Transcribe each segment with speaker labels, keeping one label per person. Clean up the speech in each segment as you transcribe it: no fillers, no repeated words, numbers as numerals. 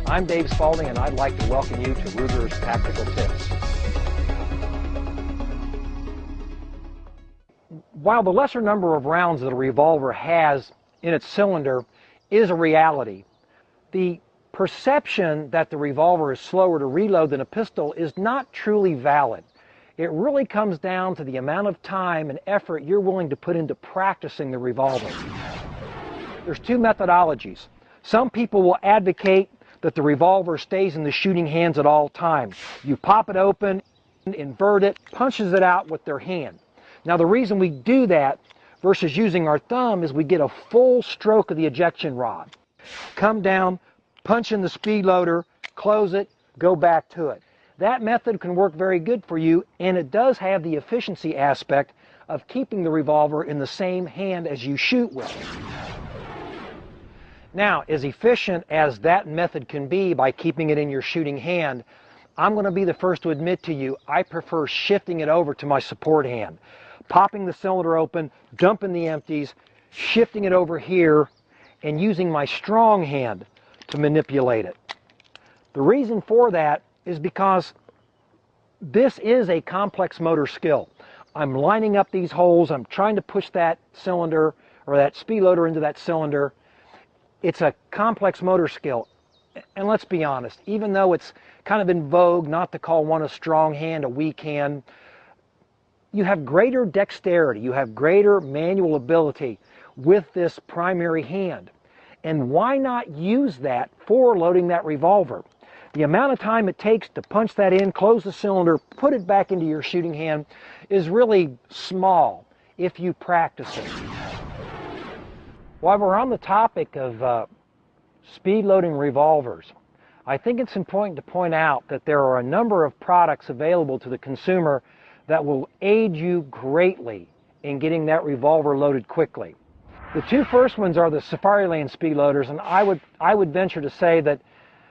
Speaker 1: I'm Dave Spalding, and I'd like to welcome you to Ruger's Tactical Tips. While the lesser number of rounds that a revolver has in its cylinder is a reality, the perception that the revolver is slower to reload than a pistol is not truly valid. It really comes down to the amount of time and effort you're willing to put into practicing the revolver. There's two methodologies. Some people will advocate that the revolver stays in the shooting hands at all times. You pop it open, invert it, punches it out with their hand. Now the reason we do that versus using our thumb is we get a full stroke of the ejection rod. Come down, punch in the speed loader, close it, go back to it. That method can work very good for you, and it does have the efficiency aspect of keeping the revolver in the same hand as you shoot with. Now, as efficient as that method can be by keeping it in your shooting hand, I'm going to be the first to admit to you, I prefer shifting it over to my support hand. Popping the cylinder open, dumping the empties, shifting it over here, and using my strong hand to manipulate it. The reason for that is because this is a complex motor skill. I'm lining up these holes, I'm trying to push that cylinder or that speed loader into that cylinder. It's a complex motor skill. And let's be honest, even though it's kind of in vogue not to call one a strong hand a weak hand, you have greater dexterity, you have greater manual ability with this primary hand. And why not use that for loading that revolver? The amount of time it takes to punch that in, close the cylinder, put it back into your shooting hand is really small if you practice it. While we're on the topic of speed loading revolvers, I think it's important to point out that there are a number of products available to the consumer that will aid you greatly in getting that revolver loaded quickly. The two first ones are the Safariland speed loaders, and I would venture to say that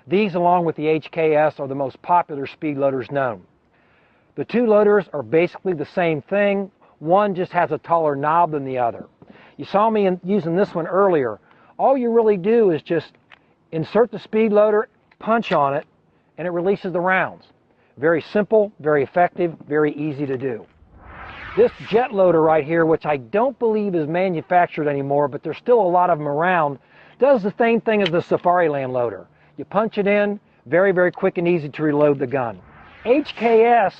Speaker 1: these, along with the HKS, are the most popular speed loaders known. The two loaders are basically the same thing. One just has a taller knob than the other. You saw me using this one earlier. All you really do is just insert the speed loader, punch on it, and it releases the rounds. Very simple, very effective, very easy to do. This jet loader right here, which I don't believe is manufactured anymore, but there's still a lot of them around, does the same thing as the Safariland loader. You punch it in, very, very quick and easy to reload the gun. HKS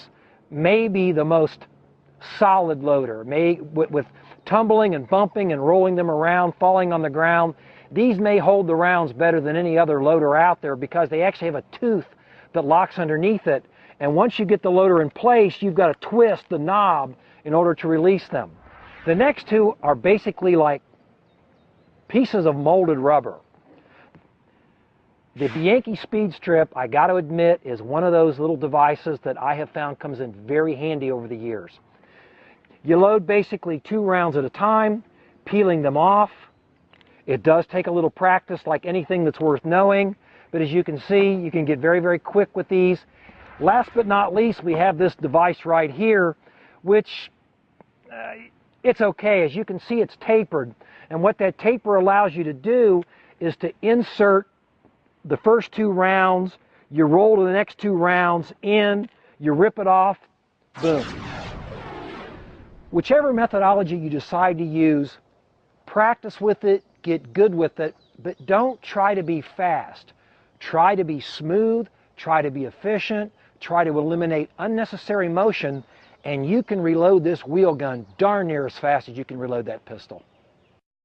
Speaker 1: may be the most solid loader, with tumbling and bumping and rolling them around, falling on the ground. These may hold the rounds better than any other loader out there because they actually have a tooth that locks underneath it. And once you get the loader in place, you've got to twist the knob in order to release them. The next two are basically like pieces of molded rubber. The Bianchi Speed Strip, I got to admit, is one of those little devices that I have found comes in very handy over the years. You load basically 2 rounds at a time, peeling them off. It does take a little practice like anything that's worth knowing, but as you can see, you can get very, very quick with these. Last but not least, we have this device right here, which it's okay. As you can see, it's tapered. And what that taper allows you to do is to insert the first 2 rounds, you roll to the next 2 rounds in, you rip it off, boom. Whichever methodology you decide to use, practice with it, get good with it, but don't try to be fast. Try to be smooth, try to be efficient, try to eliminate unnecessary motion, and you can reload this wheel gun darn near as fast as you can reload that pistol.